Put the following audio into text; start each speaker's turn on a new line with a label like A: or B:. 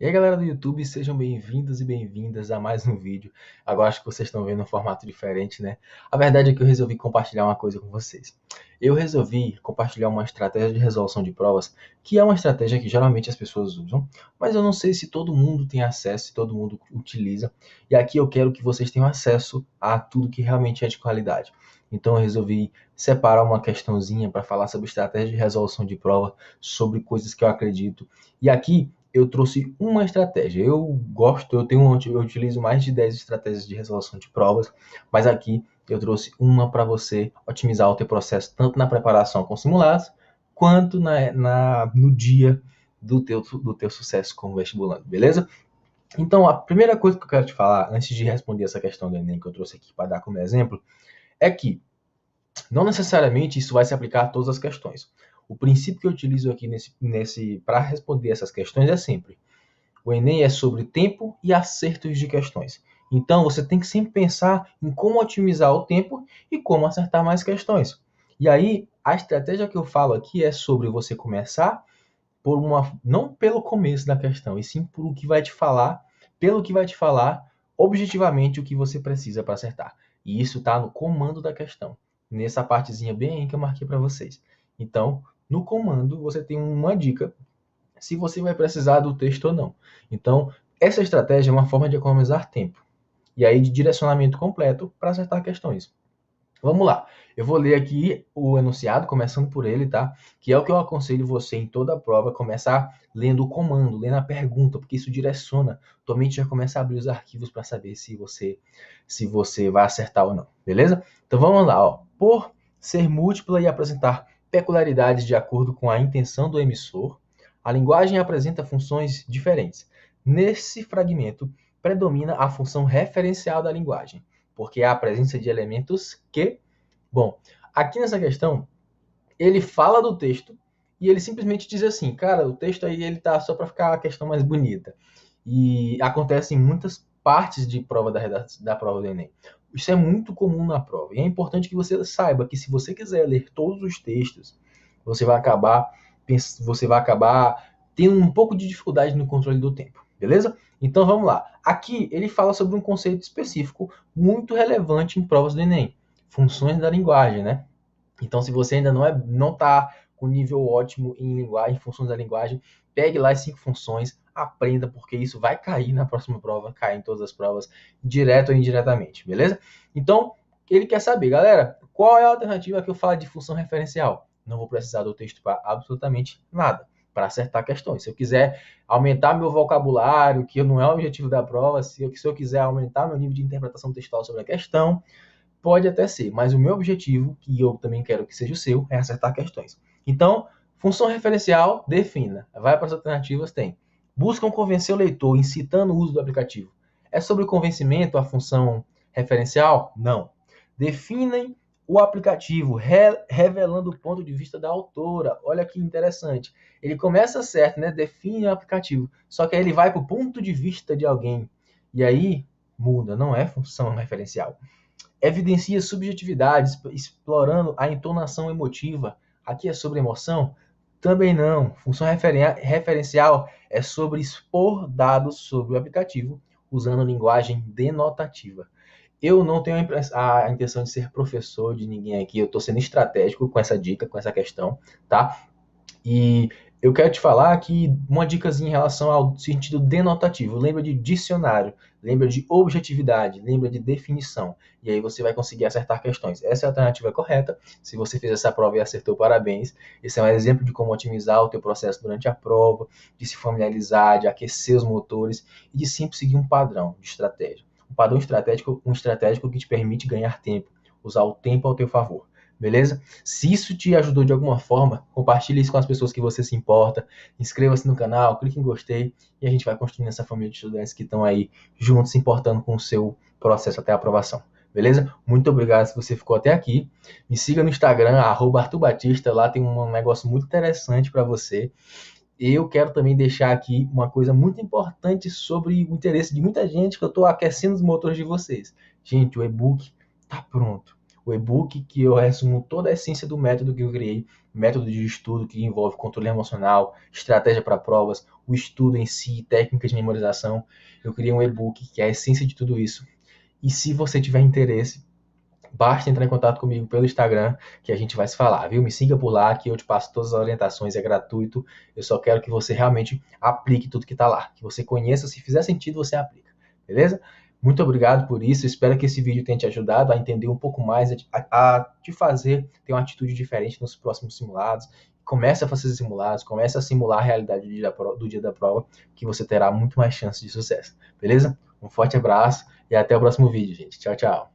A: E aí, galera do YouTube, sejam bem-vindos e bem-vindas a mais um vídeo. Agora acho que vocês estão vendo um formato diferente, né? A verdade é que eu resolvi compartilhar uma coisa com vocês. Eu resolvi compartilhar uma estratégia de resolução de provas, que é uma estratégia que geralmente as pessoas usam, mas eu não sei se todo mundo tem acesso, se todo mundo utiliza. E aqui eu quero que vocês tenham acesso a tudo que realmente é de qualidade. Então eu resolvi separar uma questãozinha para falar sobre estratégia de resolução de prova, sobre coisas que eu acredito. E aqui eu trouxe uma estratégia. Eu utilizo mais de 10 estratégias de resolução de provas, mas aqui eu trouxe uma para você otimizar o teu processo, tanto na preparação com simulados, quanto no dia do teu sucesso como vestibulando, beleza? Então, a primeira coisa que eu quero te falar, antes de responder essa questão do Enem que eu trouxe aqui para dar como exemplo, é que não necessariamente isso vai se aplicar a todas as questões. O princípio que eu utilizo aqui para responder essas questões é sempre: o Enem é sobre tempo e acertos de questões. Então, você tem que sempre pensar em como otimizar o tempo e como acertar mais questões. E aí, a estratégia que eu falo aqui é sobre você começar não pelo começo da questão, e sim por o que vai te falar, pelo que vai te falar objetivamente o que você precisa para acertar. E isso está no comando da questão, nessa partezinha bem aí que eu marquei para vocês. Então, no comando, você tem uma dica se você vai precisar do texto ou não. Então, essa estratégia é uma forma de economizar tempo e aí de direcionamento completo para acertar questões. Vamos lá, eu vou ler aqui o enunciado, começando por ele, tá? Que é o que eu aconselho você em toda a prova, começar lendo o comando, lendo a pergunta, porque isso direciona. Tua mente já começa a abrir os arquivos para saber se você vai acertar ou não, beleza? Então vamos lá, ó. Por ser múltipla e apresentar peculiaridades de acordo com a intenção do emissor, a linguagem apresenta funções diferentes. Nesse fragmento, predomina a função referencial da linguagem, porque há a presença de elementos que... Bom, aqui nessa questão, ele fala do texto e ele simplesmente diz assim, cara, o texto aí ele tá só para ficar a questão mais bonita. E acontece em muitas partes de prova da prova do Enem. Isso é muito comum na prova. E é importante que você saiba que se você quiser ler todos os textos, você vai acabar, você vai acabar tendo um pouco de dificuldade no controle do tempo, beleza? Então vamos lá. Aqui ele fala sobre um conceito específico muito relevante em provas do Enem, funções da linguagem, né? Então, se você ainda não está com nível ótimo em linguagem, em funções da linguagem, pegue lá as 5 funções, aprenda, porque isso vai cair na próxima prova, cair em todas as provas, direto ou indiretamente, beleza? Então, ele quer saber, galera, qual é a alternativa que eu falo de função referencial? Não vou precisar do texto para absolutamente nada, para acertar questões. Se eu quiser aumentar meu vocabulário, que não é o objetivo da prova, se eu quiser aumentar meu nível de interpretação textual sobre a questão, pode até ser, mas o meu objetivo, que eu também quero que seja o seu, é acertar questões. Então, função referencial, defina. Vai para as alternativas, tem. Buscam convencer o leitor, incitando o uso do aplicativo. É sobre o convencimento a função referencial? Não. Definem o aplicativo, revelando o ponto de vista da autora. Olha que interessante. Ele começa certo, né? Define o aplicativo. Só que aí ele vai para o ponto de vista de alguém. E aí muda, não é função referencial. Evidencia subjetividade, explorando a entonação emotiva. Aqui é sobre emoção? Também não. Função referencial é sobre expor dados sobre o aplicativo usando linguagem denotativa. Eu não tenho a intenção de ser professor de ninguém aqui, eu estou sendo estratégico com essa dica, com essa questão, tá? E eu quero te falar que uma dicasinha em relação ao sentido denotativo. Lembra de dicionário, lembra de objetividade, lembra de definição. E aí você vai conseguir acertar questões. Essa é a alternativa correta. Se você fez essa prova e acertou, parabéns. Esse é um exemplo de como otimizar o teu processo durante a prova, de se familiarizar, de aquecer os motores e de sempre seguir um padrão de estratégia. Um estratégico que te permite ganhar tempo, usar o tempo ao teu favor. Beleza? Se isso te ajudou de alguma forma, compartilhe isso com as pessoas que você se importa, inscreva-se no canal, clique em gostei e a gente vai construindo essa família de estudantes que estão aí juntos se importando com o seu processo até a aprovação. Beleza? Muito obrigado se você ficou até aqui. Me siga no Instagram, @ArthurBatista, lá tem um negócio muito interessante para você. Eu quero também deixar aqui uma coisa muito importante sobre o interesse de muita gente, que eu estou aquecendo os motores de vocês. Gente, o e-book está pronto. O e-book que eu resumo toda a essência do método que eu criei, método de estudo que envolve controle emocional, estratégia para provas, o estudo em si, técnicas de memorização. Eu criei um e-book que é a essência de tudo isso. E se você tiver interesse, basta entrar em contato comigo pelo Instagram, que a gente vai se falar, viu? Me siga por lá, que eu te passo todas as orientações, é gratuito. Eu só quero que você realmente aplique tudo que está lá, que você conheça, se fizer sentido, você aplica, beleza? Muito obrigado por isso, espero que esse vídeo tenha te ajudado a entender um pouco mais, a te fazer ter uma atitude diferente nos próximos simulados. Comece a fazer simulados, comece a simular a realidade do dia da prova, que você terá muito mais chance de sucesso, beleza? Um forte abraço e até o próximo vídeo, gente. Tchau, tchau.